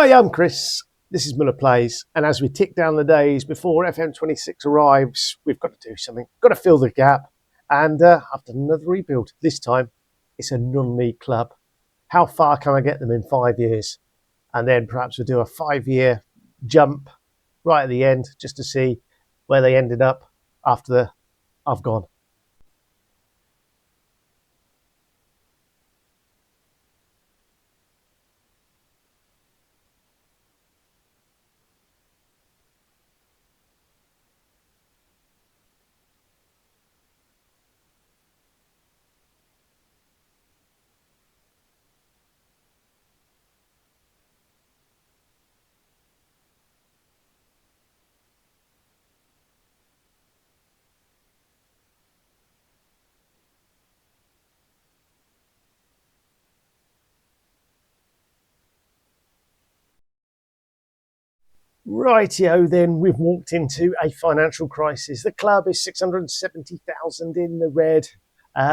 Hi, I'm Chris. This is Muller Plays, and as we tick down the days before FM26 arrives, we've got to do something. Got to fill the gap, and I've done another rebuild. This time, it's a non-league club. How far can I get them in 5 years? And then perhaps we'll do a 5-year jump right at the end, just to see where they ended up after I've gone. Rightio, then we've walked into a financial crisis. The club is 670,000 in the red.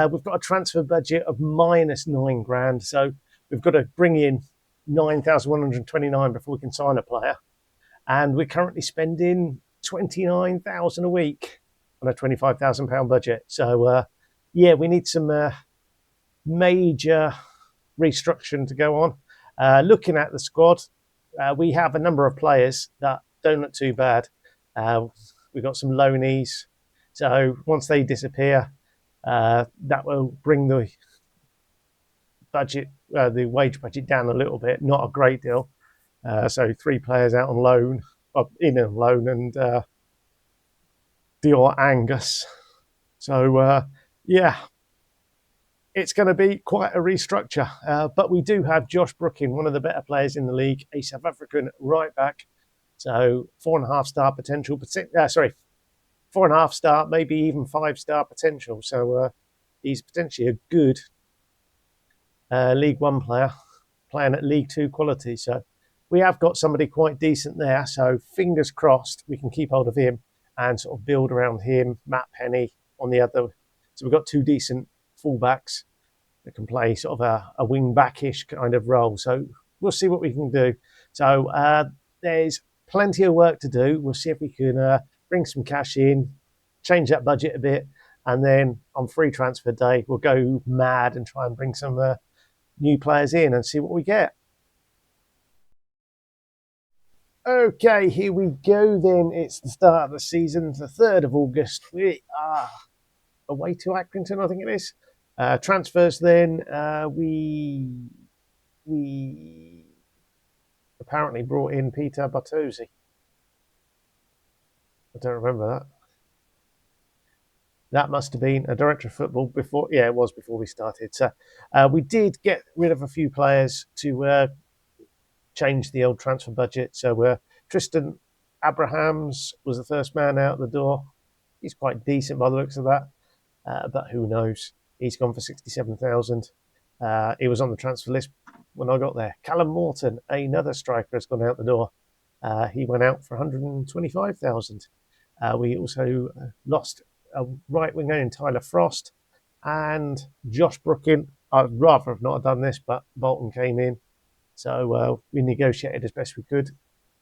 We've got a transfer budget of minus £9,000, so we've got to bring in 9,129 before we can sign a player. And we're currently spending 29,000 a week on a £25,000 budget. So yeah, we need some major restructuring to go on. Looking at the squad, we have a number of players that don't look too bad. We've got some loanees. So once they disappear, that will bring the budget, the wage budget down a little bit, not a great deal. So 3 players out on loan, in on loan, and Dior Angus. So yeah, it's going to be quite a restructure. But we do have Josh Brooking, one of the better players in the league, a South African right back. So 4.5 star potential. 4.5 star, maybe even 5-star potential. So he's potentially a good League One player, playing at League Two quality. So we have got somebody quite decent there. So fingers crossed we can keep hold of him and sort of build around him. Matt Penny on the other. So we've got 2 decent fullbacks that can play sort of a wing backish kind of role. So we'll see what we can do. So there's plenty of work to do. We'll see if we can bring some cash in, change that budget a bit, and then on free transfer day, we'll go mad and try and bring some new players in and see what we get. Okay, here we go then. It's the start of the season, the 3rd of August. We are away to Accrington, I think it is. Transfers then, we apparently brought in Peter Bartosi. I don't remember that. That must have been a director of football before. Yeah, it was before we started. So we did get rid of a few players to change the old transfer budget. So Tristan Abrahams was the first man out the door. He's quite decent by the looks of that, but who knows? He's gone for 67,000. He was on the transfer list when I got there. Callum Morton, another striker, has gone out the door. He went out for 125,000. We also lost a right winger in Tyler Frost and Josh Brooking. I'd rather have not done this, but Bolton came in. So we negotiated as best we could.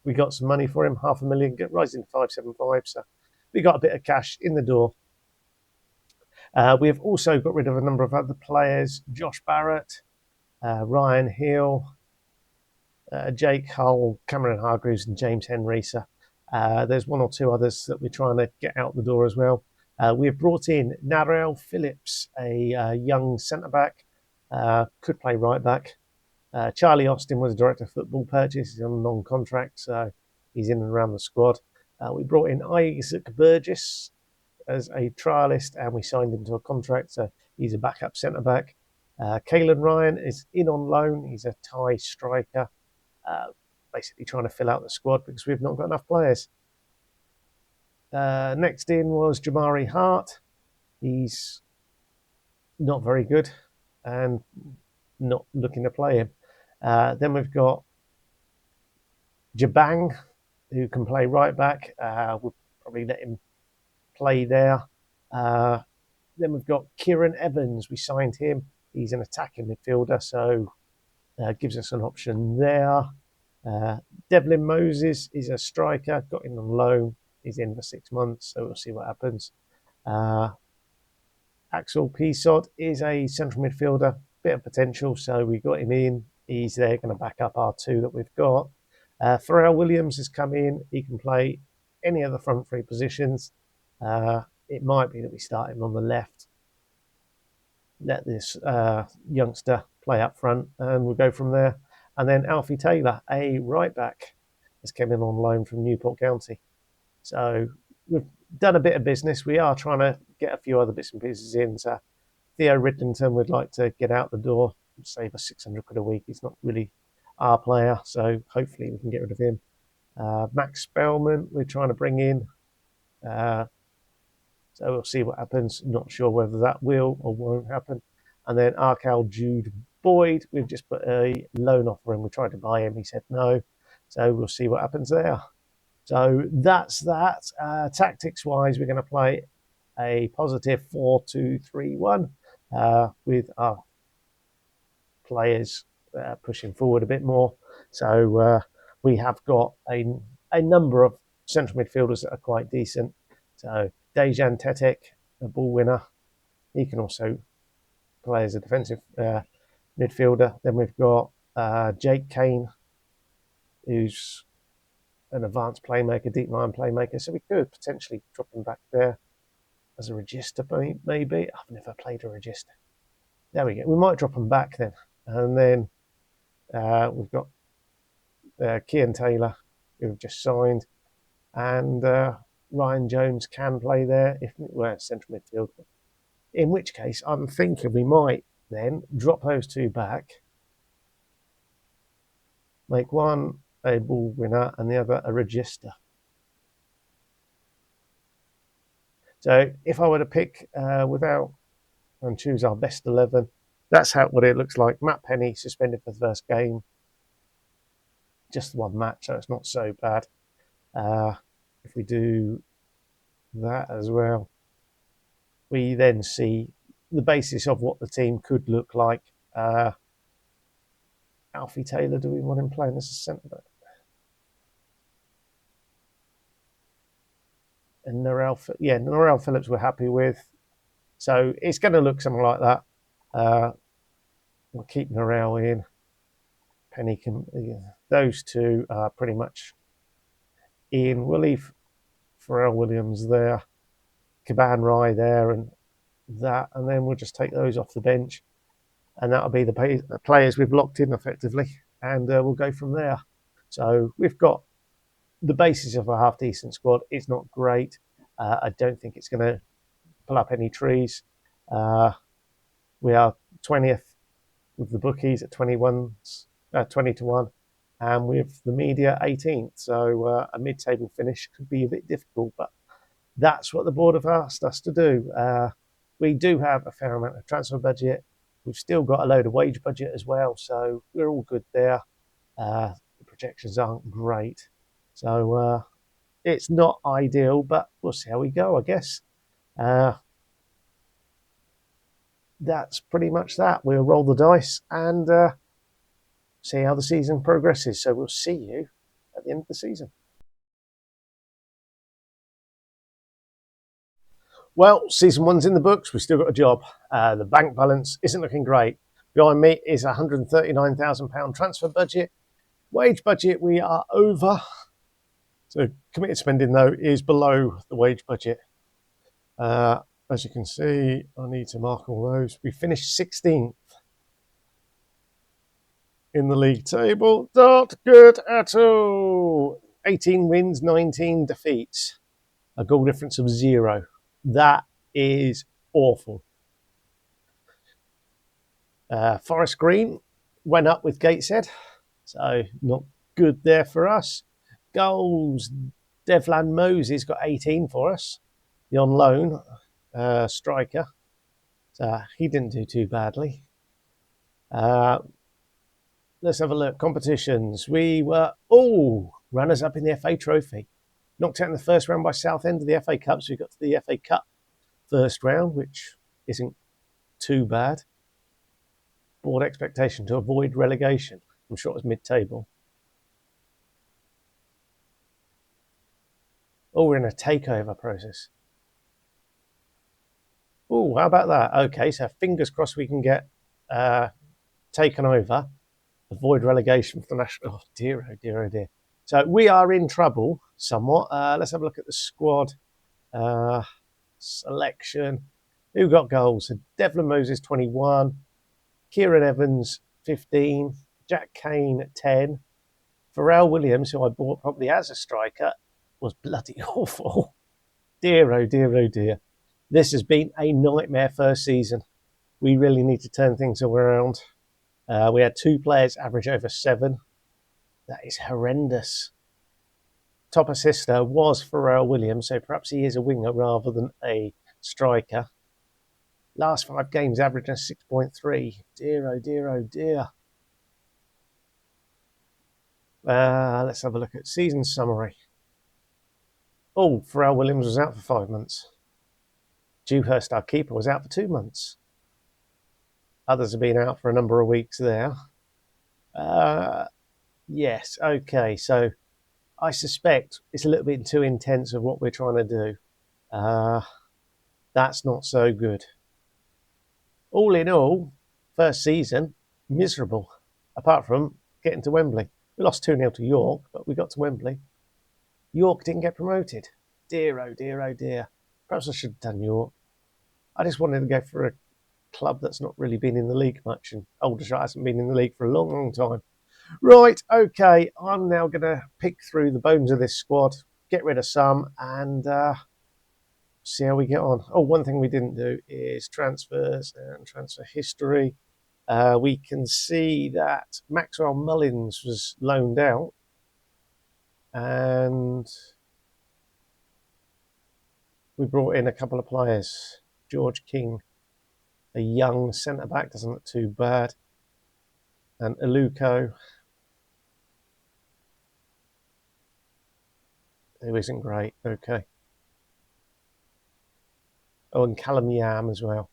We got some money for him, 500,000, rising to 575. So we got a bit of cash in the door. We have also got rid of a number of other players: Josh Barrett, Ryan Hill, Jake Hull, Cameron Hargreaves, and James Henry. So there's 1 or 2 others that we're trying to get out the door as well. We have brought in Narelle Phillips, a young centre-back, could play right-back. Charlie Austin was a director of football purchase. He's on non-contract, so he's in and around the squad. We brought in Isaac Burgess as a trialist, and we signed him to a contract, so he's a backup centre-back. Caelan Ryan is in on loan. He's a Thai striker, basically trying to fill out the squad because we've not got enough players. Next in was Jamari Hart. He's not very good and not looking to play him. Then we've got Jabang, who can play right back. We'll probably let him play there. Then we've got Kieran Evans. We signed him. He's an attacking midfielder, so gives us an option there. Devlin Moses is a striker, got in on loan. He's in for 6 months, so we'll see what happens. Axel Pisot is a central midfielder, bit of potential, so we got him in. He's there going to back up our two that we've got. Pharrell Williams has come in. He can play any of the front three positions. It might be that we start him on the left, let this youngster play up front, and we'll go from there. And then Alfie Taylor, a right back, has come in on loan from Newport County. So we've done a bit of business. We are trying to get a few other bits and pieces in. So Theo Riddington would like to get out the door, save us 600 quid a week. He's not really our player, so hopefully we can get rid of him. Max Spellman, we're trying to bring in. So we'll see what happens. Not sure whether that will or won't happen. And then Arkell Jude Boyd, we've just put a loan offer in. We tried to buy him. He said no. So we'll see what happens there. So that's that. Tactics-wise, we're going to play a positive 4-2-3-1 with our players pushing forward a bit more. So we have got a number of central midfielders that are quite decent. So Dejan Tetek, a ball winner. He can also play as a defensive midfielder. Then we've got Jake Kane, who's an advanced playmaker, deep line playmaker. So we could potentially drop him back there as a register, maybe. I've never played a register. There we go. We might drop him back then. And then we've got Kian Taylor, who we've just signed. And Ryan Jones can play there, if we're central midfield. In which case, I'm thinking we might then drop those two back, make one a ball winner and the other a register. So if I were to pick without and choose our best 11, that's what it looks like. Matt Penny suspended for the first game. Just one match, so it's not so bad. If we do that as well, we then see the basis of what the team could look like. Alfie Taylor, do we want him playing as a centre back? And Norel Phillips we're happy with. So it's going to look something like that. We'll keep Norel in. Penny can. Those two are pretty much in. We'll leave Pharrell Williams there, Caban Rye there, and that, and then we'll just take those off the bench, and that'll be the players we've locked in effectively, and we'll go from there. So we've got the basis of a half decent squad. It's not great. I don't think it's going to pull up any trees. We are 20th with the bookies at 20 to 1, and with the media 18th. So a mid-table finish could be a bit difficult, but that's what the board have asked us to do. We do have a fair amount of transfer budget. We've still got a load of wage budget as well, so we're all good there. The projections aren't great. So it's not ideal, but we'll see how we go, I guess. That's pretty much that. We'll roll the dice and see how the season progresses. So we'll see you at the end of the season. Well, season one's in the books. We've still got a job. The bank balance isn't looking great. Behind me is a £139,000 transfer budget. Wage budget, we are over. So committed spending, though, is below the wage budget. As you can see, I need to mark all those. We finished 16th in the league table. Not good at all. 18 wins, 19 defeats. A goal difference of 0. That is awful. Forest Green went up with Gateshead, so not good there for us. Goals, Devlan Moses got 18 for us, the on loan striker. So he didn't do too badly. Let's have a look. Competitions. We were runners up in the FA Trophy. Knocked out in the first round by Southend of the FA Cup, so we got to the FA Cup first round, which isn't too bad. Board expectation to avoid relegation. I'm sure it was mid-table. Oh, we're in a takeover process. Oh, how about that? Okay, so fingers crossed we can get taken over, avoid relegation for the national. Oh dear, oh dear, oh dear. So we are in trouble somewhat. Let's have a look at the squad selection. Who got goals? So Devlin Moses 21, Kieran Evans 15, Jack Kane 10. Pharrell Williams, who I bought probably as a striker, was bloody awful. Dear, oh dear, oh dear. This has been a nightmare first season. We really need to turn things around. We had 2 players average over 7. That is horrendous. Top assister was Pharrell Williams, so perhaps he is a winger rather than a striker. Last 5 games averaging 6.3. Dear, oh dear, oh dear. Let's have a look at season summary. Oh, Pharrell Williams was out for 5 months. Dewhurst, our keeper, was out for 2 months. Others have been out for a number of weeks there. Yes, okay, so I suspect it's a little bit too intense of what we're trying to do. That's not so good. All in all, first season, miserable, apart from getting to Wembley. We lost 2-0 to York, but we got to Wembley. York didn't get promoted. Dear, oh dear, oh dear. Perhaps I should have done York. I just wanted to go for a club that's not really been in the league much, and Aldershot hasn't been in the league for a long, long time. Right, okay, I'm now going to pick through the bones of this squad, get rid of some, and see how we get on. Oh, one thing we didn't do is transfers and transfer history. We can see that Maxwell Mullins was loaned out, and we brought in a couple of players. George King, a young centre-back, doesn't look too bad, and Aluko, who isn't great. Okay. Oh, and Callum Yam as well.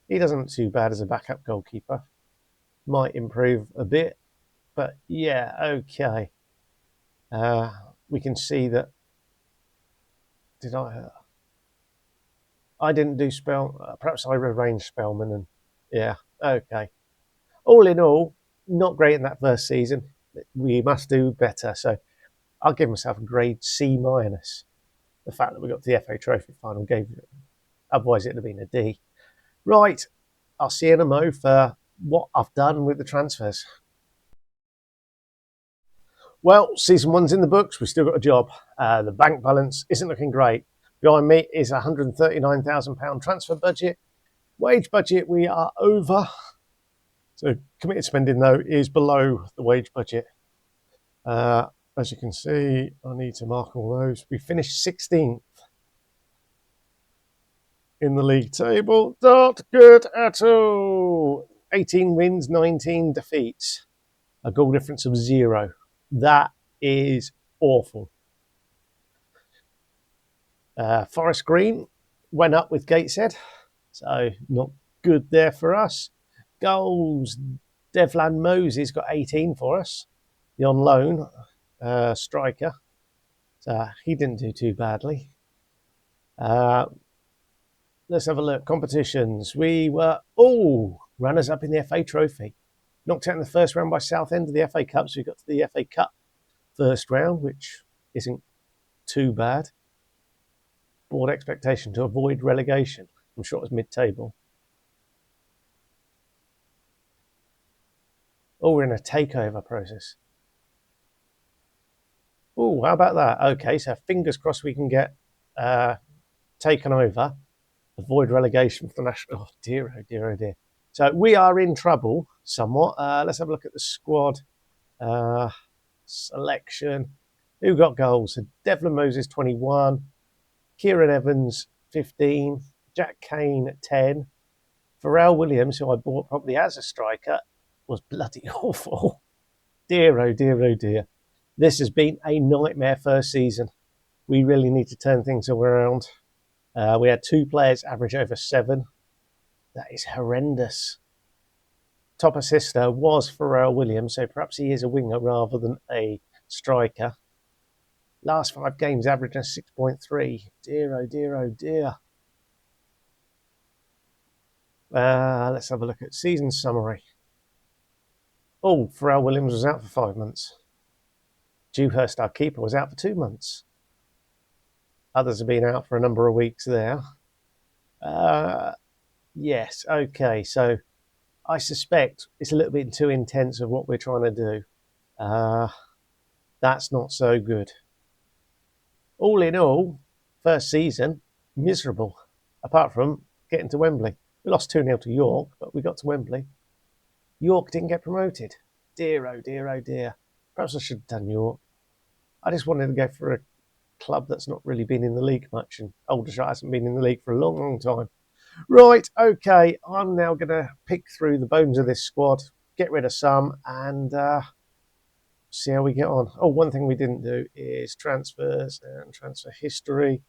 He doesn't look too bad as a backup goalkeeper. Might improve a bit, but yeah, okay. We can see that. Did I didn't do spell. Perhaps I rearranged Spellman, and yeah, okay. All in all, not great in that first season. We must do better. So I'll give myself a grade C minus. The fact that we got to the FA Trophy final gave it. Otherwise, it'd have been a D. Right, I'll see you in a mo for what I've done with the transfers. Well, season 1's in the books. We've still got a job. The bank balance isn't looking great. Behind me is a £139,000 transfer budget. Wage budget, we are over. So committed spending, though, is below the wage budget. As you can see, I need to mark all those. We finished 16th in the league table. Not good at all. 18 wins, 19 defeats. A goal difference of 0. That is awful. Forest Green went up with Gateshead, so not good there for us. Goals, Devlan Moses got 18 for us, the on loan striker. So he didn't do too badly. Let's have a look. Competitions. We were runners up in the FA Trophy. Knocked out in the first round by Southend of the FA Cup, so we got to the FA Cup first round, which isn't too bad. Board expectation to avoid relegation. I'm sure it was mid-table. Oh, we're in a takeover process. Oh, how about that? Okay, so fingers crossed we can get taken over, avoid relegation for the national. Oh dear, oh dear, oh dear. So we are in trouble somewhat. Let's have a look at the squad selection. Who got goals? So Devlin Moses 21, Kieran Evans 15, Jack Kane 10. Pharrell Williams, who I bought probably as a striker, was bloody awful. Dear, oh dear, oh dear. This has been a nightmare first season. We really need to turn things around. We had 2 players average over 7. That is horrendous. Top assister was Pharrell Williams, so perhaps he is a winger rather than a striker. Last 5 games averaging 6.3. Dear, oh dear, oh dear. Let's have a look at season summary. Oh, Pharrell Williams was out for 5 months. Dewhurst, our keeper, was out for 2 months. Others have been out for a number of weeks there. Yes, okay, so I suspect it's a little bit too intense of what we're trying to do. That's not so good. All in all, first season, miserable, apart from getting to Wembley. We lost 2-0 to York, but we got to Wembley. York didn't get promoted. Dear, oh dear, oh dear. Perhaps I should have done York. I just wanted to go for a club that's not really been in the league much, and Aldershot hasn't been in the league for a long, long time. Right, okay, I'm now going to pick through the bones of this squad, get rid of some, and see how we get on. Oh, one thing we didn't do is transfers and transfer history.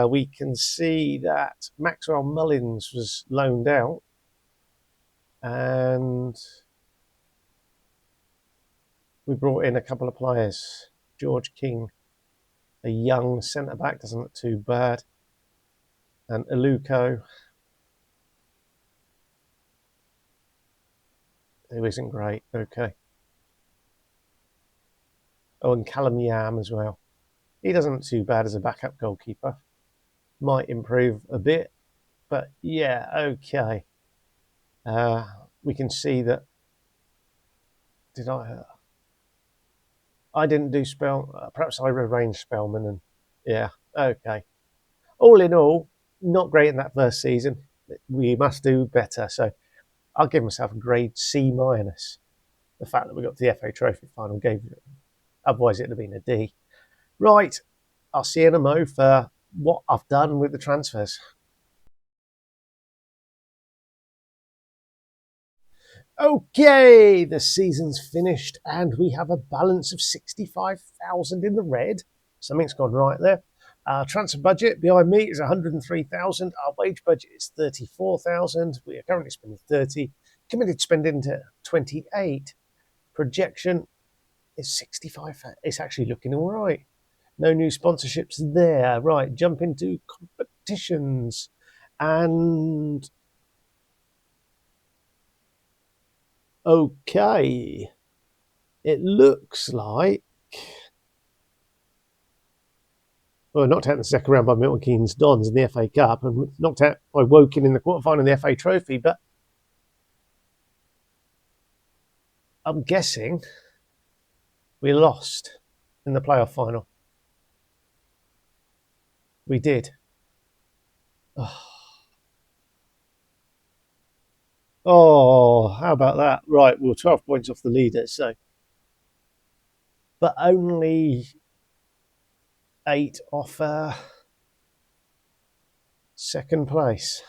We can see that Maxwell Mullins was loaned out, and we brought in a couple of players. George King, a young centre-back, doesn't look too bad, and Aluko, who isn't great. Okay. Oh, and Callum Yam as well. He doesn't look too bad as a backup goalkeeper. Might improve a bit, but yeah, okay. We can see that. I didn't do spell. Perhaps I arranged Spellman, and yeah, okay. All in all, not great in that first season. We must do better. So I'll give myself a grade C minus. The fact that we got to the FA Trophy final gave it. Otherwise, it'd have been a D. Right, I'll see you in a mo for what I've done with the transfers. Okay, the season's finished and we have a balance of 65,000 in the red. Something's gone right there. Our transfer budget behind me is 103,000. Our wage budget is 34,000. We are currently spending 30. Committed spending to 28. Projection is 65. It's actually looking all right. No new sponsorships there. Right, jump into competitions. And okay, it looks like, well, knocked out in the second round by Milton Keynes Dons in the FA Cup and knocked out by Woking in the quarterfinal in the FA Trophy, but I'm guessing we lost in the playoff final. We did. Oh, how about that? Right, we're 12 points off the leader, so, but only 8 off second place.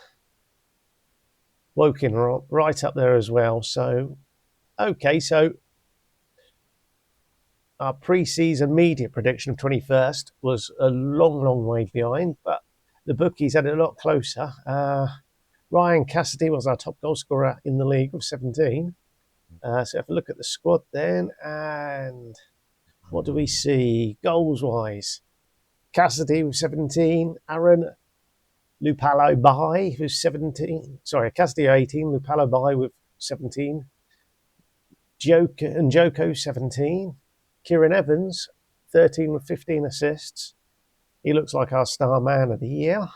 Woking right up there as well. So, okay, so our pre-season media prediction of 21st was a long, long way behind, but the bookies had it a lot closer. Ryan Cassidy was our top goal scorer in the league with 17. So if we look at the squad then, and what do we see goals-wise? Cassidy with 17, Aaron Lupalo Bai with 17. Sorry, Cassidy 18, Lupalo Bai with 17. Joko 17. Kieran Evans 13 with 15 assists. He looks like our star man of the year.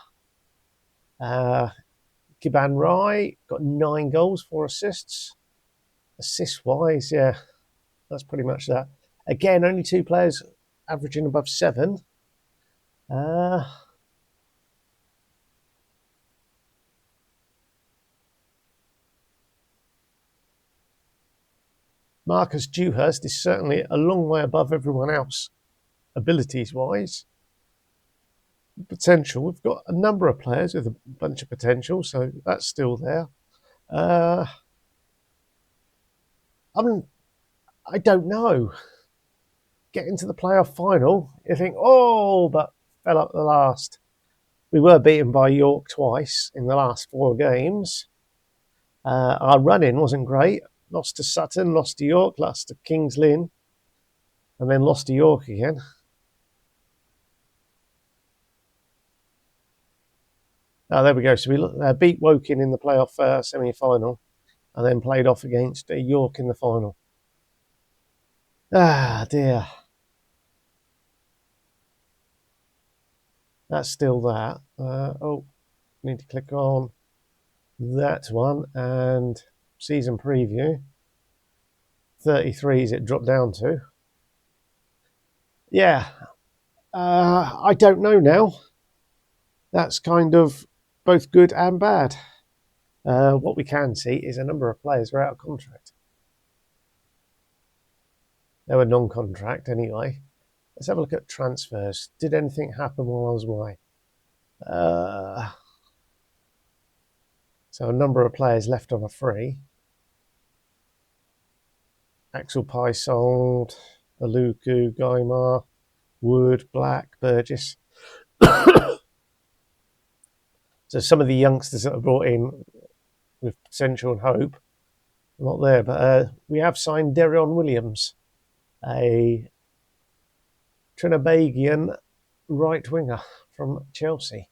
Kiban Rai got 9 goals, 4 assists. Assist-wise, yeah, that's pretty much that. Again, only 2 players averaging above 7. Marcus Dewhurst is certainly a long way above everyone else, abilities-wise. Potential, we've got a number of players with a bunch of potential, so that's still there. I don't know. Getting to the playoff final, you think, oh, but fell up the last. We were beaten by York twice in the last 4 games. Our run-in wasn't great. Lost to Sutton, lost to York, lost to Kings Lynn, and then lost to York again. Oh, there we go. So we beat Woking in the playoff semi-final, and then played off against York in the final. Ah, dear. That's still that. Need to click on that one and season preview. 33s it dropped down to. Yeah. I don't know now. That's kind of both good and bad. What we can see is a number of players were out of contract. They were non-contract anyway. Let's have a look at transfers. Did anything happen while I was away? So a number of players left on a free. Axel Pye sold, Aluku, Guymar, Wood, Black, Burgess. So some of the youngsters that are brought in with potential and hope are not there. But we have signed Derion Williams, a Trinbagian right winger from Chelsea.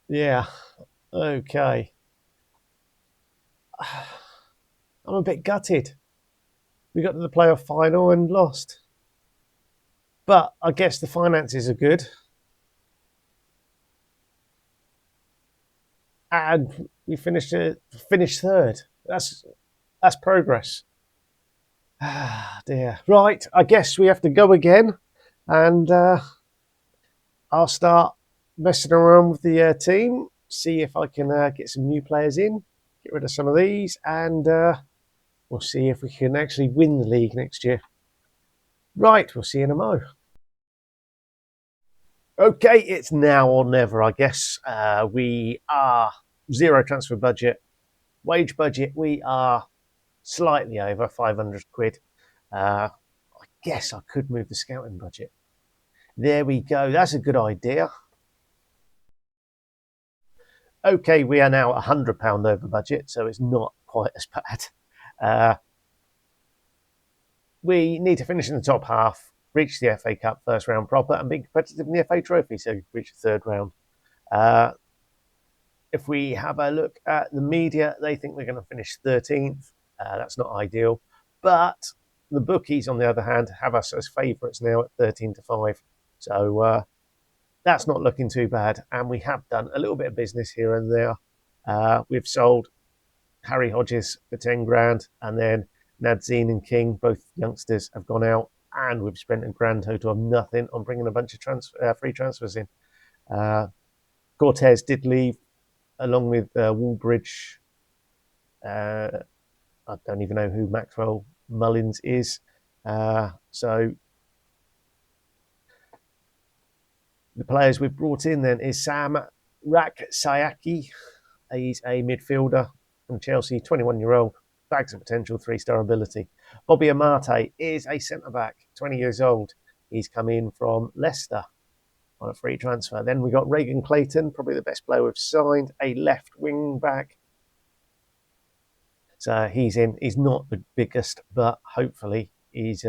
Yeah, okay. I'm a bit gutted. We got to the playoff final and lost. But I guess the finances are good. And we finished third. That's progress. Ah, dear. Right, I guess we have to go again, and I'll start messing around with the team, see if I can get some new players in, get rid of some of these, and we'll see if we can actually win the league next year. Right, we'll see you in a mo. Okay, it's now or never, I guess. We are zero transfer budget. Wage budget, we are slightly over 500 quid. I guess I could move the scouting budget. There we go. That's a good idea. Okay, we are now £100 over budget, so it's not quite as bad. We need to finish in the top half, reach the FA Cup first round proper, and be competitive in the FA Trophy, so reach the third round. If we have a look at the media, they think we're going to finish 13th. That's not ideal. But the bookies, on the other hand, have us as favourites now at 13-5. So that's not looking too bad. And we have done a little bit of business here and there. We've sold Harry Hodges for 10 grand, and then Nadzine and King, both youngsters, have gone out, and we've spent a grand total of nothing on bringing a bunch of free transfers in. Cortez did leave, along with Woolbridge. I don't even know who Maxwell Mullins is. So the players we've brought in then is Sam Raksayaki. He's a midfielder from Chelsea, 21-year-old, bags of potential, 3-star ability. Bobby Amate is a centre-back, 20 years old. He's come in from Leicester on a free transfer. Then we got Reagan Clayton, probably the best player we've signed, a left wing back. So he's in. He's not the biggest, but hopefully he's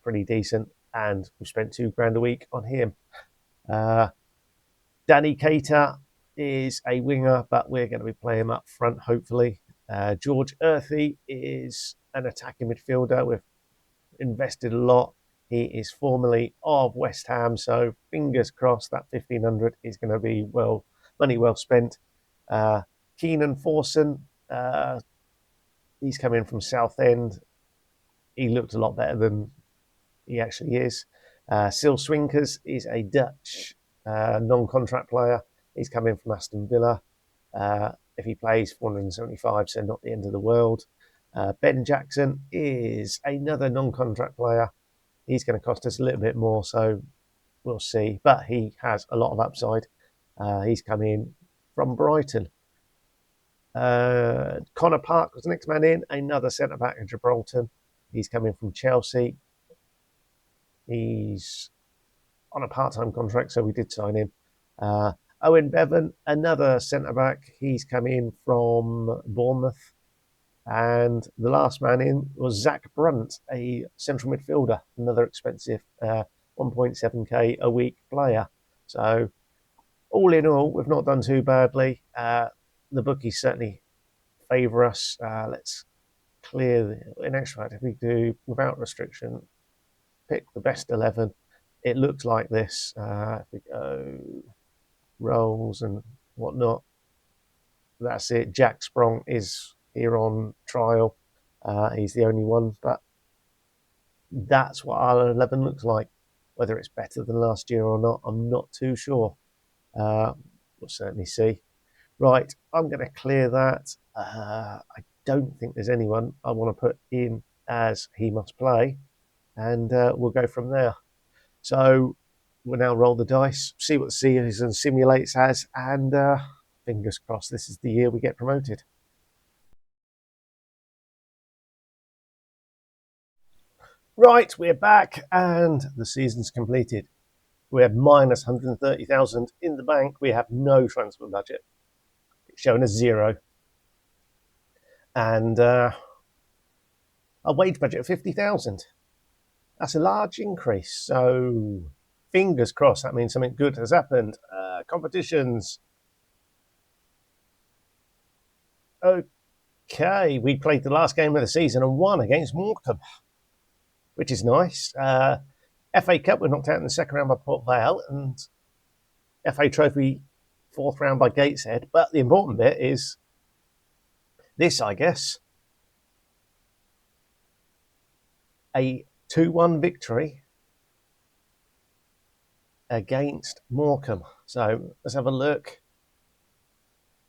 pretty decent. And we've spent £2 grand a week on him. Danny Keita is a winger, but we're going to be playing him up front, hopefully. George Earthy is an attacking midfielder. We've invested a lot. He is formerly of West Ham, so fingers crossed that 1,500 is going to be money well spent. Keenan Forson, he's come in from Southend. He looked a lot better than he actually is. Sil Swinkers is a Dutch non-contract player. He's come in from Aston Villa. If he plays 475, so not the end of the world. Ben Jackson is another non-contract player. He's going to cost us a little bit more, so we'll see. But he has a lot of upside. He's come in from Brighton. Connor Park was the next man in, another centre-back in Gibraltar. He's coming from Chelsea. He's on a part-time contract, so we did sign him. Owen Bevan, another centre-back. He's come in from Bournemouth. And the last man in was Zach Brunt, a central midfielder, another expensive 1.7k a week player. So all in all, we've not done too badly. The bookies certainly favour us. Let's in actual fact, if we do without restriction, pick the best 11, it looks like this. If we go rolls and whatnot, that's it. Jack Sprong is here on trial. He's the only one, but that's what our 11 looks like. Whether it's better than last year or not, I'm not too sure. We'll certainly see. Right, I'm going to clear that. I don't think there's anyone I want to put in as he must play, and we'll go from there. So we'll now roll the dice, see what the season simulates as, and fingers crossed this is the year we get promoted. Right, we're back, and the season's completed. We have minus 130,000 in the bank. We have no transfer budget. It's showing us 0. And a wage budget of 50,000. That's a large increase. So fingers crossed that means something good has happened. Competitions. Okay, we played the last game of the season and won against Morecambe, which is nice. FA Cup, we're knocked out in the second round by Port Vale, and FA Trophy, 4th round by Gateshead. But the important bit is this, I guess. A 2-1 victory against Morecambe. So let's have a look.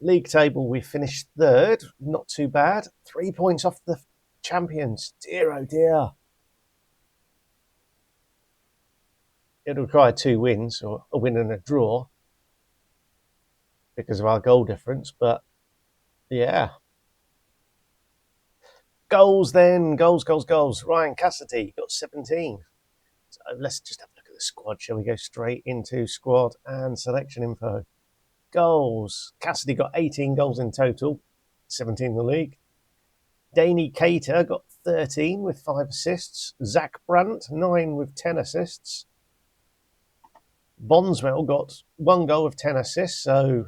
League table, we finished 3rd. Not too bad. 3 points off the champions. Dear, oh dear. It required 2 wins, or a win and a draw, because of our goal difference. But yeah. Goals then. Goals. Ryan Cassidy got 17. So let's just have a look at the squad. Shall we go straight into squad and selection info? Goals. Cassidy got 18 goals in total, 17 in the league. Danny Cater got 13 with 5 assists. Zach Brandt, 9 with 10 assists. Bonswell got 1 goal with 10 assists, so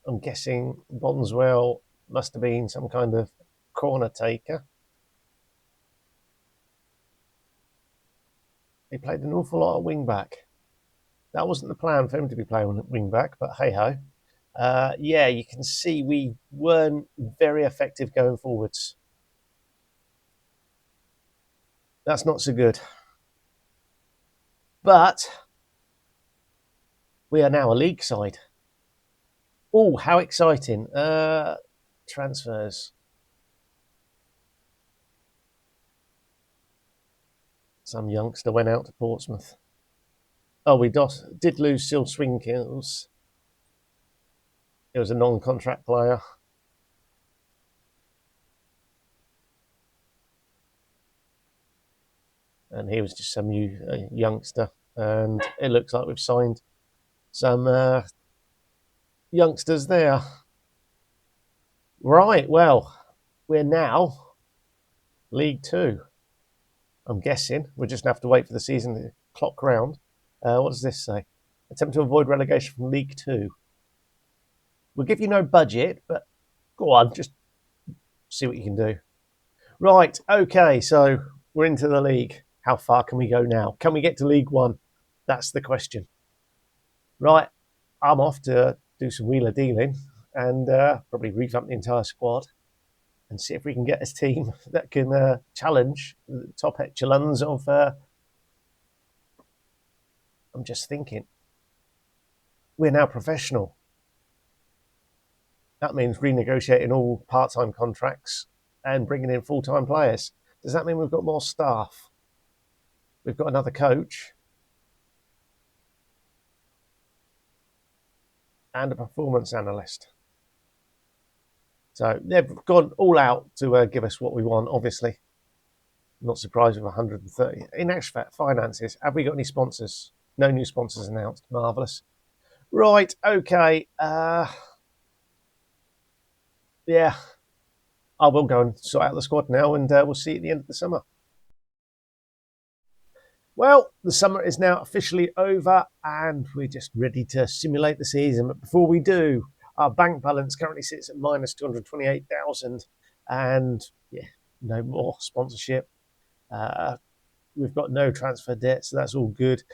I'm guessing Bonswell must have been some kind of corner taker. He played an awful lot of wing back. That wasn't the plan for him to be playing wing back, but hey ho. Yeah, you can see we weren't very effective going forwards. That's not so good. But we are now a league side. Oh, how exciting. Transfers. Some youngster went out to Portsmouth. Oh, we did lose Sil Swingkills. It was a non-contract player. And he was just some youngster. And it looks like we've signed some youngsters there. Right, well, we're now League 2. I'm guessing we'll just have to wait for the season to clock round. What does this say? Attempt to avoid relegation from League 2. We'll give you no budget, but go on, just see what you can do. Right, okay, so we're into the league. How far can we go now? Can we get to League 1? That's the question. Right, I'm off to do some wheeler dealing and probably revamp the entire squad and see if we can get a team that can challenge the top echelons of... I'm just thinking. We're now professional. That means renegotiating all part-time contracts and bringing in full-time players. Does that mean we've got more staff? We've got another coach and a performance analyst. So they've gone all out to give us what we want, obviously. Not surprised with 130. In actual fact, finances. Have we got any sponsors? No new sponsors announced. Marvellous. Right, okay. Yeah. I will go and sort out the squad now, and we'll see you at the end of the summer. Well, the summer is now officially over and we're just ready to simulate the season. But before we do, our bank balance currently sits at minus 228,000 and no more sponsorship. We've got no transfer debt, so that's all good.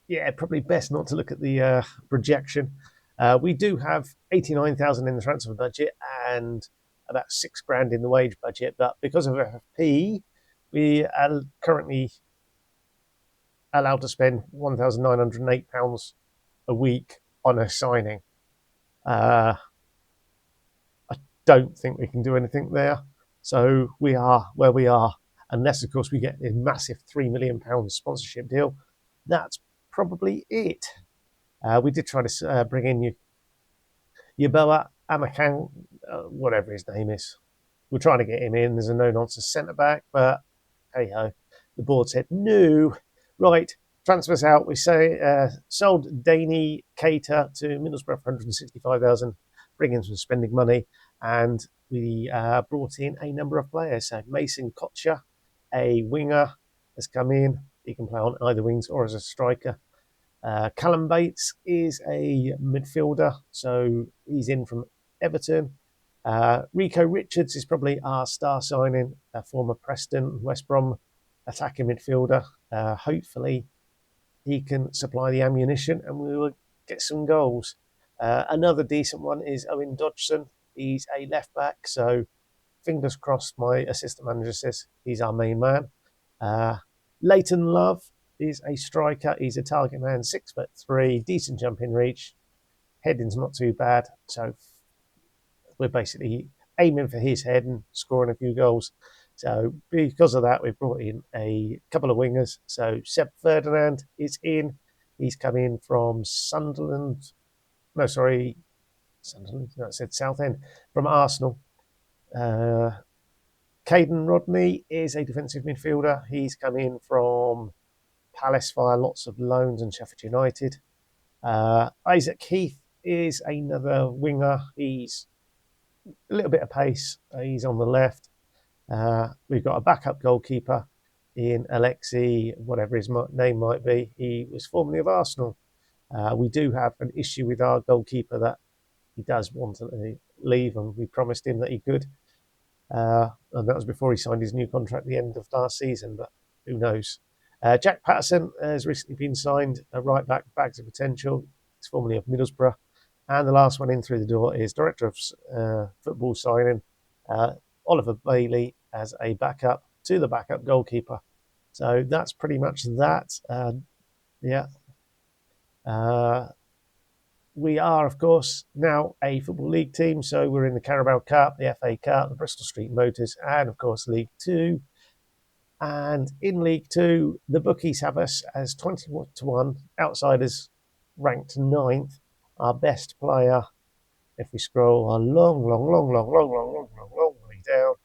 Yeah, probably best not to look at the projection. We do have 89,000 in the transfer budget and about £6,000 in the wage budget, but because of FFP, we are currently allowed to spend £1,908 a week on a signing. I don't think we can do anything there. So we are where we are, unless, of course, we get a massive £3 million sponsorship deal. That's probably it. We did try to bring in Yeboah Amakan, whatever his name is. We're trying to get him in. There's a no-nonsense centre-back, but hey-ho. The board said no. Right, transfers out. We sold Danny Cater to Middlesbrough for 165,000, bringing some spending money, and we brought in a number of players. So Mason Kocher, a winger, has come in. He can play on either wings or as a striker. Callum Bates is a midfielder, so he's in from Everton. Rico Richards is probably our star signing, a former Preston, West Brom attacking midfielder. Hopefully, he can supply the ammunition and we will get some goals. Another decent one is Owen Dodgson. He's a left back, so fingers crossed. My assistant manager says he's our main man. Leighton Love is a striker. He's a target man, 6'3", decent jumping reach. Heading's not too bad, so we're basically aiming for his head and scoring a few goals. So because of that, we've brought in a couple of wingers. So Seb Ferdinand is in. He's come in from Sunderland. No, sorry, Sunderland. No, I said Southend, from Arsenal. Caden Rodney is a defensive midfielder. He's come in from Palace via lots of loans and Sheffield United. Isaac Heath is another winger. He's a little bit of pace. He's on the left. We've got a backup goalkeeper in Alexei, whatever his name might be. He was formerly of Arsenal. We do have an issue with our goalkeeper that he does want to leave, and we promised him that he could. And that was before he signed his new contract at the end of last season, but who knows. Jack Patterson has recently been signed, a right back, bags of potential. He's formerly of Middlesbrough. And the last one in through the door is Director of Football signing, Oliver Bailey, as a backup to the backup goalkeeper. So that's pretty much that. We are, of course, now a Football League team. So we're in the Carabao Cup, the FA Cup, the Bristol Street Motors, and, of course, League Two. And in League Two, the bookies have us as 20-1, outsiders ranked 9th. Our best player, if we scroll a long way down,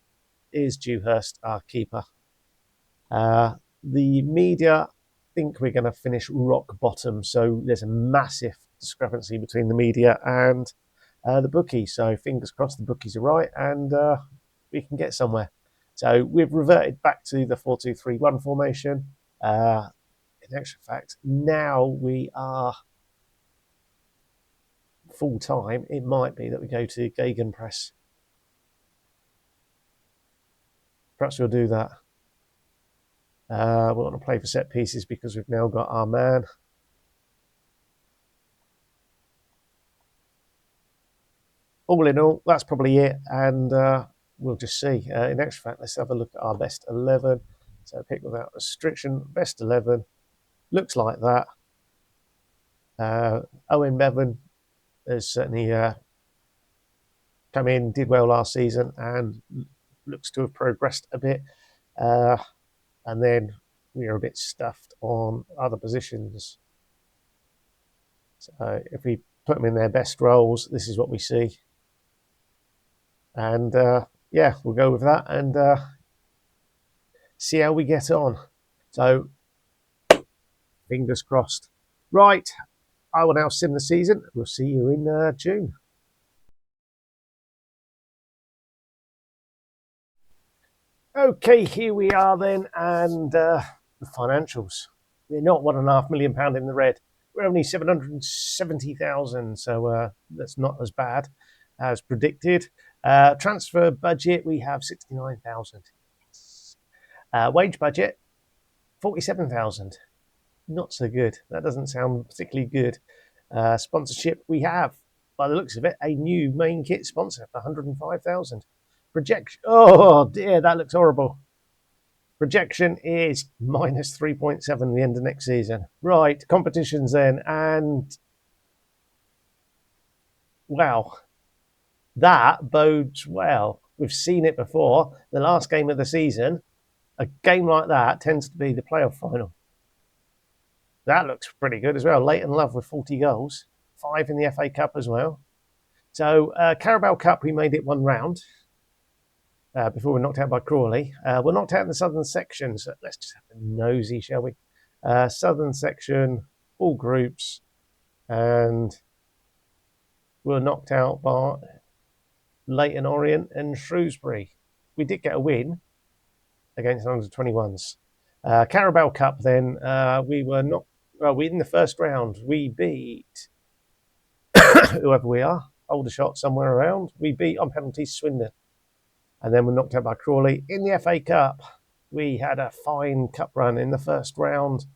is Dewhurst, our keeper. The media think we're going to finish rock bottom, so there's a massive discrepancy between the media and the bookies. So fingers crossed the bookies are right and we can get somewhere. So we've reverted back to the 4-2-3-1 formation. In actual fact, now we are full time. It might be that we go to Gegenpress. Perhaps we'll do that. We want to play for set pieces because we've now got our man. All in all, that's probably it, and we'll just see. In actual fact, let's have a look at our best 11. So pick without restriction, best 11. Looks like that. Owen Bevan has certainly come in, did well last season, and looks to have progressed a bit. And then we are a bit stuffed on other positions. So if we put them in their best roles, this is what we see. And we'll go with that and see how we get on. So fingers crossed. Right, I will now sim the season. We'll see you in June. Okay, here we are then, and the financials. We're not £1.5 million in the red. We're only 770,000, so that's not as bad as predicted. Transfer budget, we have 69,000. Wage budget, 47,000. Not so good. That doesn't sound particularly good. Sponsorship, we have, by the looks of it, a new main kit sponsor for 105,000. Projection, oh dear, that looks horrible. Projection is minus 3.7 at the end of next season. Right, competitions then, and wow, that bodes well. We've seen it before. The last game of the season, a game like that tends to be the playoff final. That looks pretty good as well. Leighton Love with 40 goals, 5 in the FA Cup as well. So Carabao Cup, we made it one round before we were knocked out by Crawley. We're knocked out in the southern section, so let's just have a nosy, shall we? Southern section, all groups, and we're knocked out by Leighton Orient and Shrewsbury. We did get a win against the under-21s. Carabao Cup then, we were not, well, we in the first round, we beat whoever we are, Aldershot somewhere around. We beat on penalties Swindon. And then we're knocked out by Crawley. In the FA Cup, we had a fine cup run in the first round.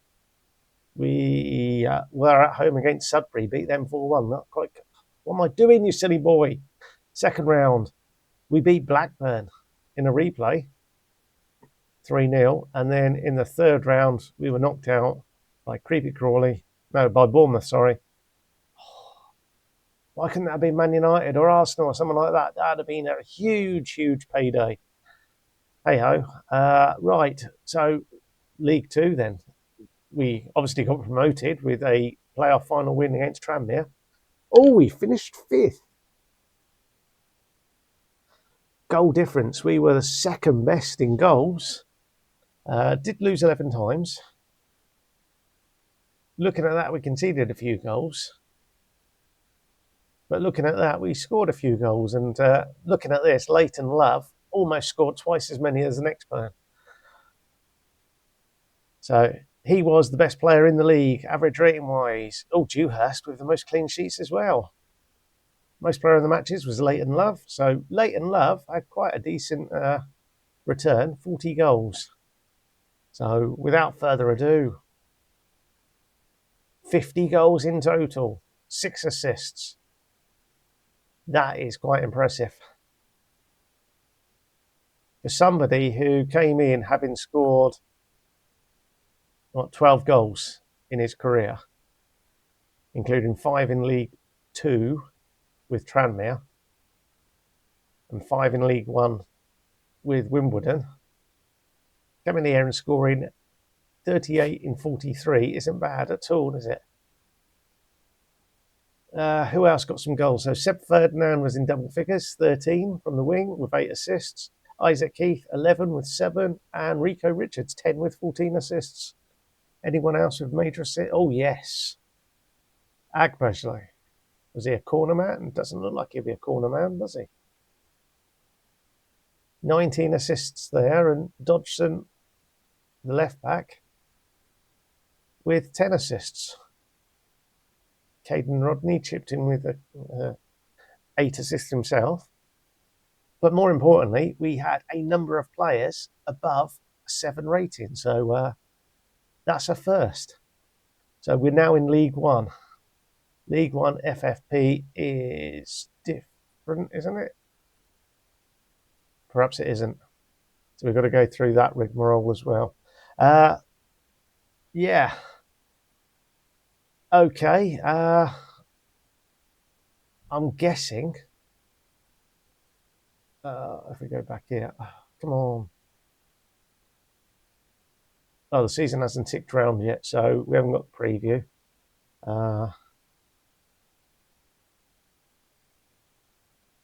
We were at home against Sudbury, beat them 4-1. Not quite. What am I doing, you silly boy? Second round, we beat Blackburn in a replay, 3-0. And then in the third round, we were knocked out by by Bournemouth, sorry. Why couldn't that have been Man United or Arsenal or someone like that? That would have been a huge, huge payday. Hey-ho. Right, so League Two then. We obviously got promoted with a playoff final win against Tranmere. Oh, we finished 5th. Goal difference, we were the second best in goals. Did lose 11 times. Looking at that, we conceded a few goals. But looking at that, we scored a few goals. And looking at this, Leighton Love almost scored twice as many as the next player. So he was the best player in the league, average rating-wise. Oh, Dewhurst with the most clean sheets as well. Most player of the matches was Leighton Love. So Leighton Love had quite a decent return, 40 goals. So without further ado, 50 goals in total, 6 assists. That is quite impressive. For somebody who came in having scored 12 goals in his career, including 5 in League Two with Tranmere and 5 in League One with Wimbledon, coming here and scoring 38 in 43 isn't bad at all, is it? Who else got some goals? So Seb Ferdinand was in double figures, 13 from the wing with 8 assists. Isaac Keith, 11 with 7. And Rico Richards, 10 with 14 assists. Anyone else with major assists? Oh, yes. Agbajli. Was he a corner man? Doesn't look like he'll be a corner man, does he? 19 assists there. And Dodgson, the left back, with 10 assists. Caden Rodney chipped in with 8 assists himself. But more importantly, we had a number of players above a 7 rating. So that's a first. So we're now in League One. League One FFP is different, isn't it? Perhaps it isn't. So we've got to go through that rigmarole as well. Yeah. Okay. I'm guessing. If we go back here. Come on. Oh, the season hasn't ticked round yet, so we haven't got the preview.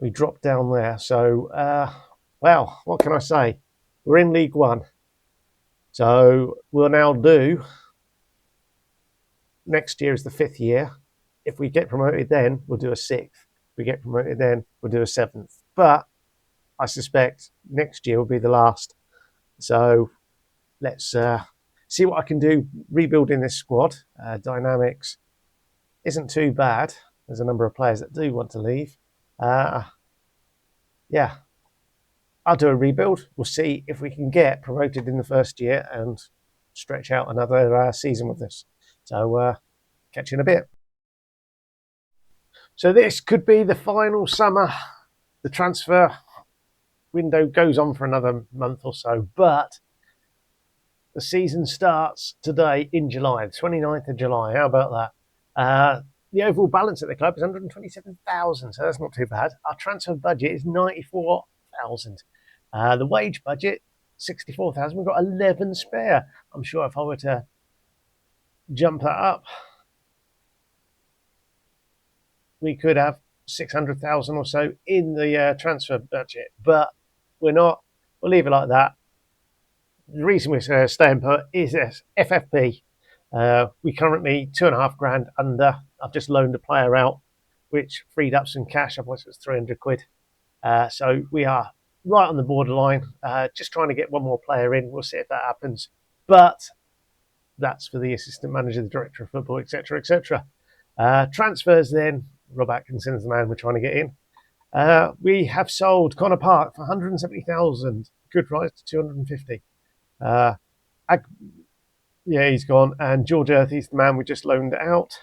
We dropped down there. So, well, what can I say? We're in League One. So we'll now do, next year is the 5th year. If we get promoted then, we'll do a 6th. If we get promoted then, we'll do a 7th. But I suspect next year will be the last. So let's see what I can do rebuilding this squad. Dynamics isn't too bad. There's a number of players that do want to leave. Yeah, I'll do a rebuild. We'll see if we can get promoted in the first year and stretch out another season with this. So catch you in a bit. So this could be the final summer. The transfer window goes on for another month or so, but the season starts today in July, the 29th of July. How about that? The overall balance at the club is 127,000, so that's not too bad. Our transfer budget is 94,000. The wage budget, 64,000. We've got 11 spare. I'm sure if I were to jump that up, we could have 600,000 or so in the transfer budget, but we're not. We'll leave it like that. The reason we're staying put is this FFP. We currently £2,500 under. I've just loaned a player out, which freed up some cash. Otherwise, it was 300 quid. So we are right on the borderline. Just trying to get one more player in. We'll see if that happens. But that's for the assistant manager, the director of football, etc., etc. Transfers then. Rob Atkinson's the man we're trying to get in. We have sold Connor Park for 170,000. Good rise to 250. Yeah, he's gone. And George Earthy's the man we just loaned out.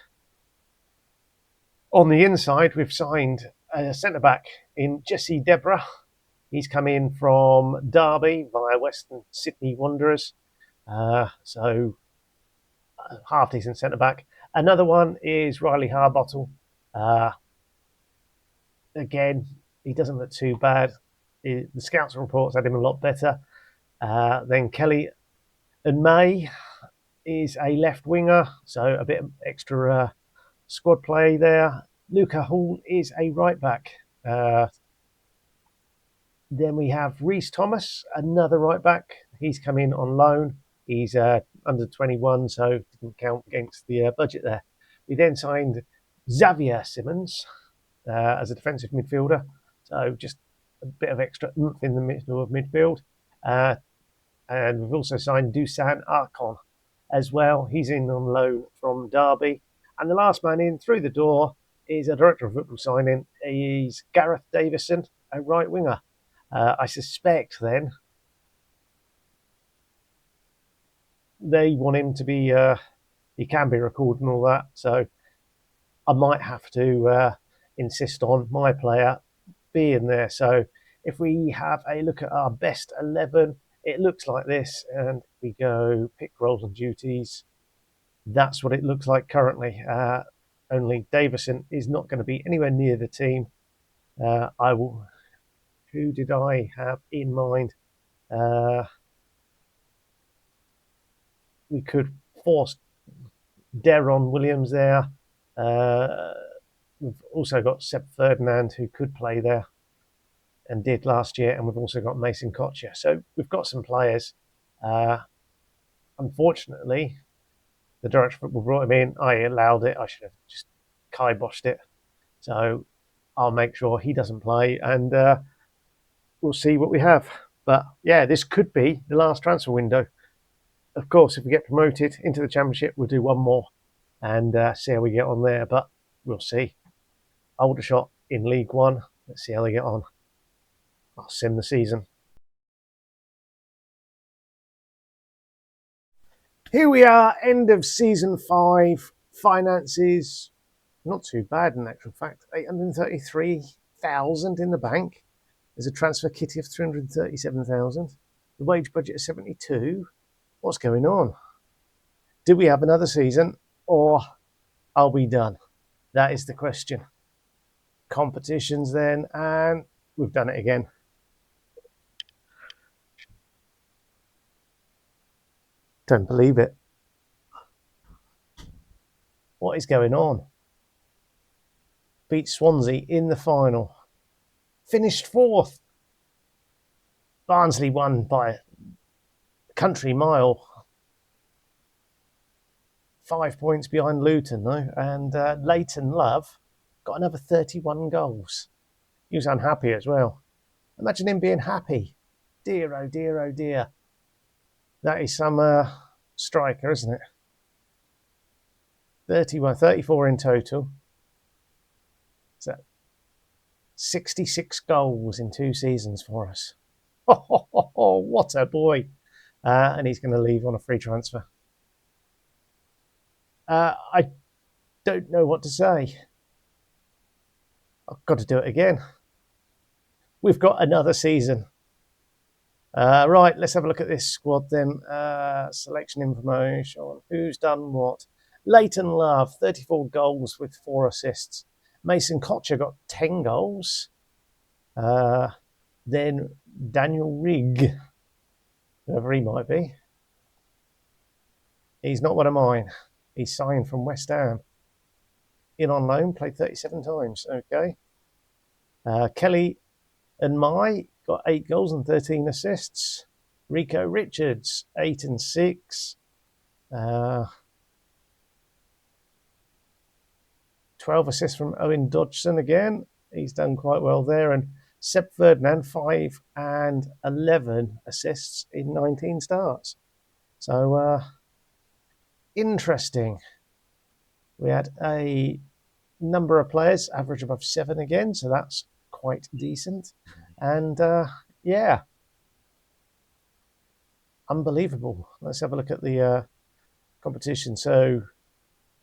On the inside, we've signed a centre-back in Jesse Deborah. He's come in from Derby via Western Sydney Wanderers. So, half-decent centre-back. Another one is Riley Harbottle. Again, he doesn't look too bad. The scouts reports had him a lot better. Then Kelly and May is a left winger, so a bit of extra squad play there. Luca Hall is a right back. Then we have Reece Thomas, another right back. He's come in on loan. He's under 21, so didn't count against the budget there. We then signed Xavier Simmons as a defensive midfielder, so just a bit of extra oomph in the middle of midfield. And we've also signed Dusan Archon as well. He's in on loan from Derby. And the last man in through the door is a director of football signing. He's Gareth Davison, a right winger. I suspect then they want him to be, he can be recalled and all that. So I might have to insist on my player being there. So if we have a look at our best 11, it looks like this. And if we go pick roles and duties, that's what it looks like currently. Only Davison is not going to be anywhere near the team. I will. Who did I have in mind? We could force Deron Williams there. We've also got Seb Ferdinand, who could play there and did last year, and we've also got Mason Kocher. So we've got some players. Unfortunately, the director of football brought him in. I allowed it. I should have just kiboshed it. So I'll make sure he doesn't play, and we'll see what we have. But yeah, this could be the last transfer window. Of course, if we get promoted into the Championship, we'll do one more and see how we get on there. But we'll see. Aldershot in League One. Let's see how they get on. I'll sim the season. Here we are, end of season 5. Finances, not too bad in actual fact. 833,000 in the bank. There's a transfer kitty of 337,000. The wage budget is 72. What's going on? Do we have another season, or are we done? That is the question. Competitions then, and we've done it again. Don't believe it. What is going on? Beat Swansea in the final. Finished 4th. Barnsley won by a country mile. 5 points behind Luton, though. And Leighton Love got another 31 goals. He was unhappy as well. Imagine him being happy. Dear, oh dear, oh dear. That is some striker, isn't it? 34 in total. So 66 goals in 2 seasons for us. Oh, what a boy. And he's going to leave on a free transfer. I don't know what to say. I've got to do it again. We've got another season. Right, let's have a look at this squad then. Selection information. Who's done what? Leighton Love, 34 goals with 4 assists. Mason Kocher got 10 goals. Then Daniel Rigg, whoever he might be. He's not one of mine. He's signed from West Ham. In on loan, played 37 times. Okay. Kelly and Mai got 8 goals and 13 assists. Rico Richards, 8 and 6. 12 assists from Owen Dodgson again. He's done quite well there. And Seb Ferdinand, 5 and 11 assists in 19 starts. So, interesting. We had a number of players average above 7 again, so that's quite decent. And yeah, unbelievable. Let's have a look at the competition. So,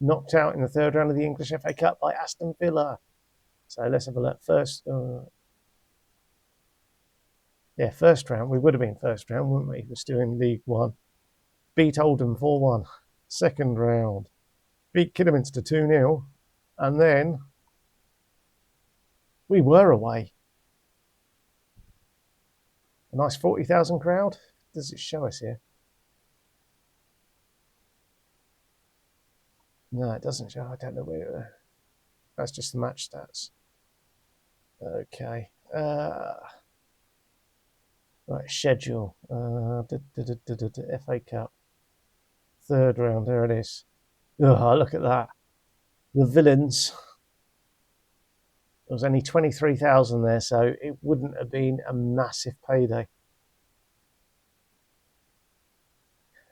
knocked out in the 3rd round of the English FA Cup by Aston Villa. So let's have a look. First round. We would have been first round, wouldn't we? We're still in League One. Beat Oldham 4-1. Second round. Beat Kidderminster 2-0. And then we were away. A nice 40,000 crowd. Does it show us here? No, it doesn't show. I don't know where. That's just the match stats. Okay. Right, schedule. FA Cup. 3rd round. There it is. Oh, look at that. The Villains. There was only 23,000 there, so it wouldn't have been a massive payday.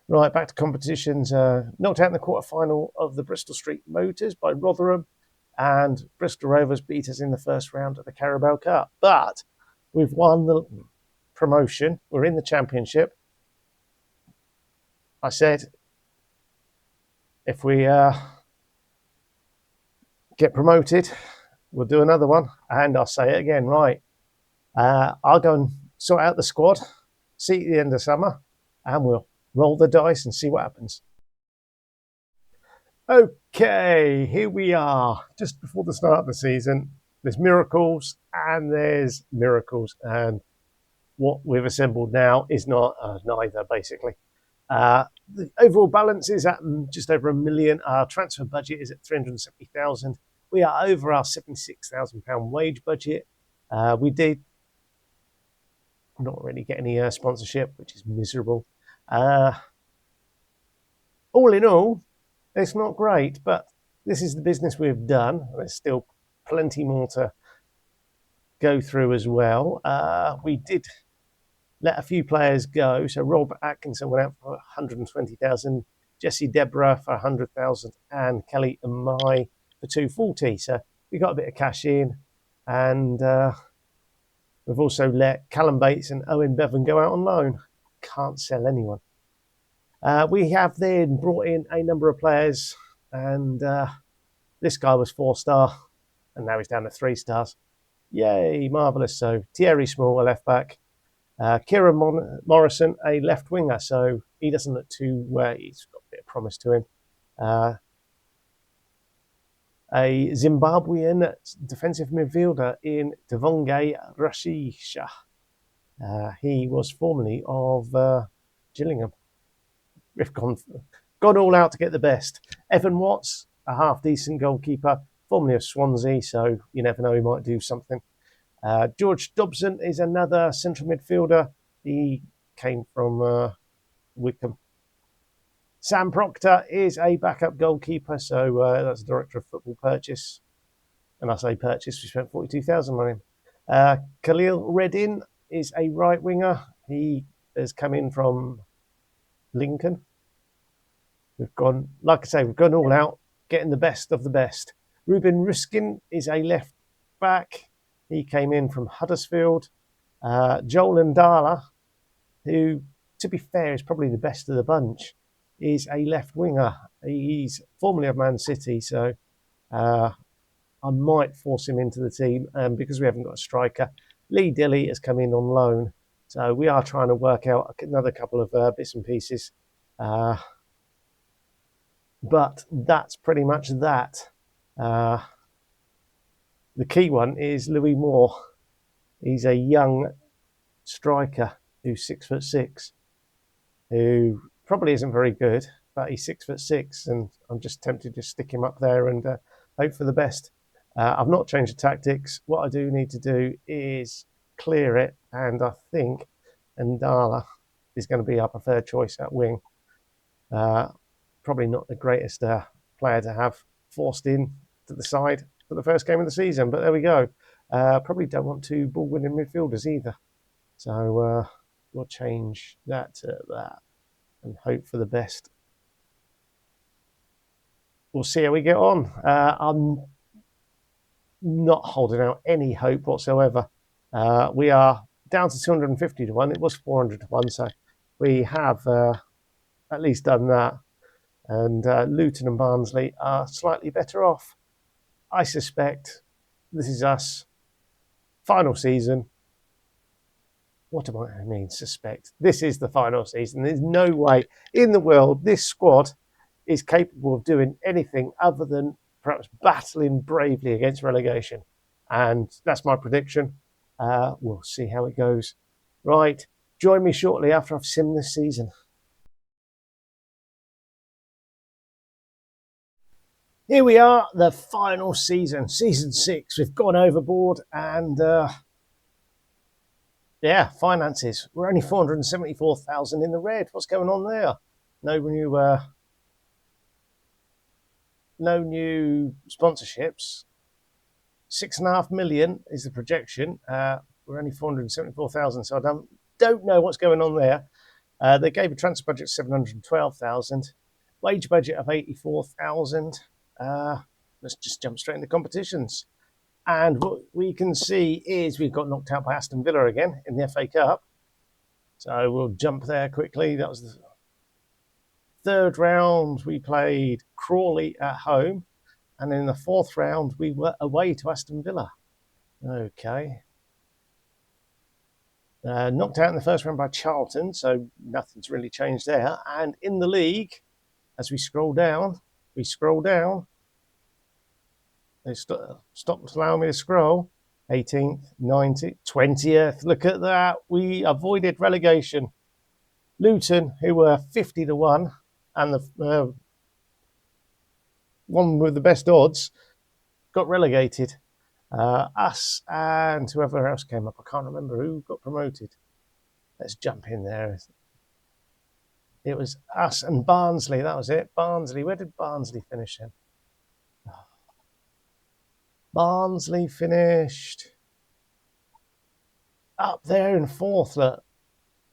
Right, back to competitions. Knocked out in the quarter-final of the Bristol Street Motors by Rotherham, and Bristol Rovers beat us in the 1st round of the Carabao Cup. But we've won the promotion. We're in the Championship. I said, if we get promoted, we'll do another one. And I'll say it again, right. I'll go and sort out the squad, see at the end of summer, and we'll roll the dice and see what happens. Okay, here we are, just before the start of the season. There's miracles and there's miracles, and what we've assembled now is not neither, basically. The overall balance is at just over £1 million. Our transfer budget is at 370,000. We are over our £76,000 wage budget. We did not really get any sponsorship, which is miserable. All in all, it's not great, but this is the business we've done. There's still plenty more to go through as well. We did let a few players go. So Rob Atkinson went out for 120,000, Jesse Deborah for 100,000, and Kelly and Mai for 240. So we got a bit of cash in, and we've also let Callum Bates and Owen Bevan go out on loan. Can't sell anyone. We have then brought in a number of players, and this guy was 4-star, and now he's down to 3 stars. Yay, marvellous. So Thierry Small, a left back. Kieran Morrison, a left winger, so he doesn't look too he's got a bit of promise to him. A Zimbabwean defensive midfielder in Devonge Rashisha. He was formerly of Gillingham. We've gone all out to get the best. Evan Watts, a half-decent goalkeeper, formerly of Swansea, so you never know, he might do something. George Dobson is another central midfielder. He came from Wickham. Sam Proctor is a backup goalkeeper, so that's Director of Football Purchase. And I say purchase, we spent 42,000 on him. Khalil Reddin is a right winger. He has come in from Lincoln. We've gone, like I say, we've gone all out, getting the best of the best. Ruben Riskin is a left back. He came in from Huddersfield. Joel Ndala, who, to be fair, is probably the best of the bunch, is a left winger. He's formerly of Man City, so I might force him into the team. Because we haven't got a striker, Lee Dilly has come in on loan. So we are trying to work out another couple of bits and pieces. But that's pretty much that. The key one is Louis Moore. He's a young striker who's 6'6", who probably isn't very good, but he's 6'6", and I'm just tempted to stick him up there and hope for the best. I've not changed the tactics. What I do need to do is clear it, and I think Ndala is going to be our preferred choice at wing. Probably not the greatest player to have forced in to the side for the first game of the season, but there we go. Probably don't want two ball-winning midfielders either. So we'll change that to that and hope for the best. We'll see how we get on. I'm not holding out any hope whatsoever. We are down to 250 to 1. It was 400 to 1, so we have at least done that. And Luton and Barnsley are slightly better off. I suspect this is us. Final season. What do I mean, suspect? This is the final season. There's no way in the world this squad is capable of doing anything other than perhaps battling bravely against relegation. And that's my prediction. We'll see how it goes. Right, join me shortly after I've simmed this season. Here we are, the final season, season 6. We've gone overboard and finances. We're only 474,000 in the red. What's going on there? No new sponsorships. 6.5 million is the projection. We're only 474,000, so I don't know what's going on there. They gave a transfer budget of 712,000, wage budget of 84,000. Let's just jump straight into competitions. And what we can see is we've got knocked out by Aston Villa again in the FA Cup. So we'll jump there quickly. That was the third round. We played Crawley at home. And in the fourth round, we were away to Aston Villa. Okay. Knocked out in the first round by Charlton, so nothing's really changed there. And in the league, as we scroll down, they stopped allowing me to scroll. 18th, 19th, 20th. Look at that. We avoided relegation. Luton, who were 50 to 1, and the one with the best odds, got relegated. Us and whoever else came up. I can't remember who got promoted. Let's jump in there. It was us and Barnsley. That was it. Barnsley. Where did Barnsley finish then? Barnsley finished up there in fourth. Look,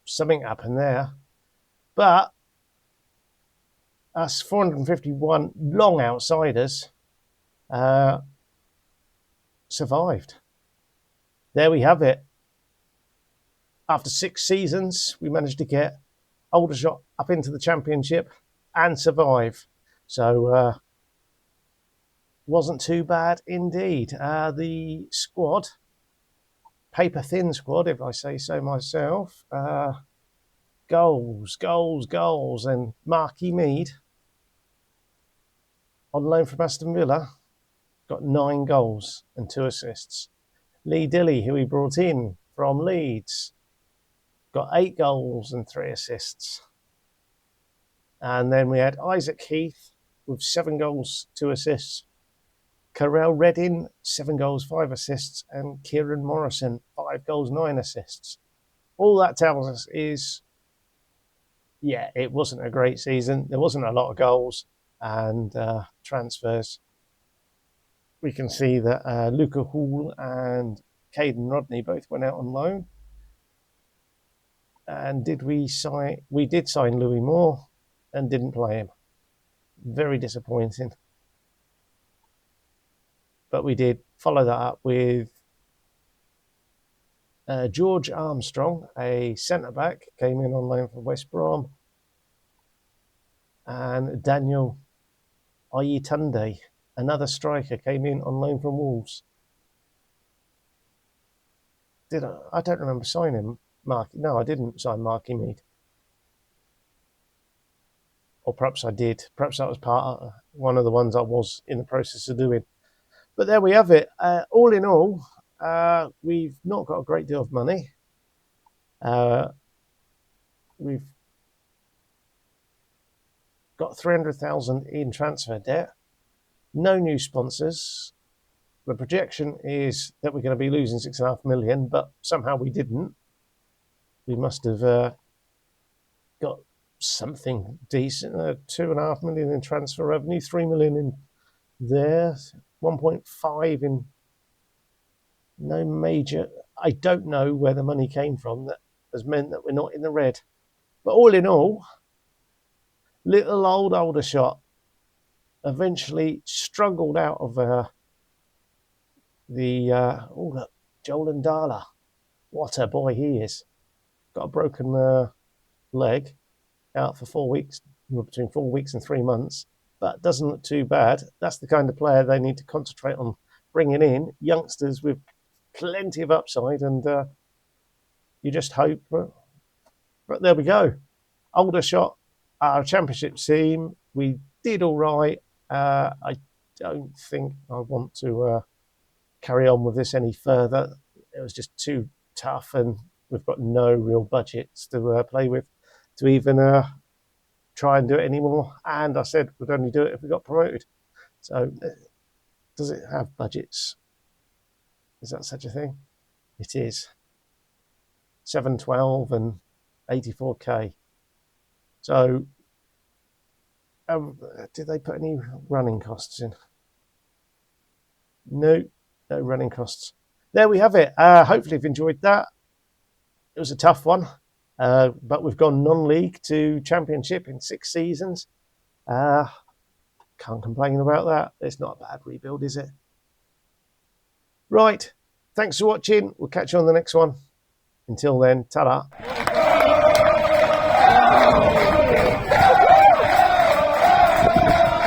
something happened there. But us 451 long outsiders survived. There we have it. After 6 seasons, we managed to get Aldershot up into the Championship and survive. So wasn't too bad indeed. The squad, paper-thin squad, if I say so myself. Goals. And Marky Mead, on loan from Aston Villa, got 9 goals and 2 assists. Lee Dilly, who he brought in from Leeds, got 8 goals and 3 assists. And then we had Isaac Heath with 7 goals, 2 assists. Carell Redding, 7 goals, 5 assists. And Kieran Morrison, 5 goals, 9 assists. All that tells us is, it wasn't a great season. There wasn't a lot of goals and transfers. We can see that Luca Hall and Caden Rodney both went out on loan. And we did sign Louis Moore and didn't play him. Very disappointing. But we did follow that up with George Armstrong, a centre-back, came in on loan from West Brom. And Daniel Ayetunde, another striker, came in on loan from Wolves. Did I don't remember signing Mark. No, I didn't sign Marky Mead. Or perhaps I did. Perhaps that was part of one of the ones I was in the process of doing. But there we have it. All in all, we've not got a great deal of money. We've got 300,000 in transfer debt. No new sponsors. The projection is that we're going to be losing 6.5 million, but somehow we didn't. We must have got something decent. 2.5 million in transfer revenue, 3 million in there, 1.5 in no major. I don't know where the money came from that has meant that we're not in the red. But all in all, little old Aldershot eventually struggled out of look, Joel Ndala. What a boy he is. Got a broken leg, out for 4 weeks, between 4 weeks and 3 months, but doesn't look too bad. That's the kind of player they need to concentrate on bringing in, youngsters with plenty of upside, and you just hope. But there we go. Aldershot, our championship team, we did all right. I don't think I want to carry on with this any further. It was just too tough, and we've got no real budgets to play with to even try and do it anymore. And I said we'd only do it if we got promoted. So does it have budgets? Is that such a thing? It is. 712 and 84k. So did they put any running costs in? No running costs. There we have it. Hopefully you've enjoyed that. It was a tough one, but we've gone non-league to championship in 6 seasons. Can't complain about that. It's not a bad rebuild, is it? Right. Thanks for watching. We'll catch you on the next one. Until then, ta-da.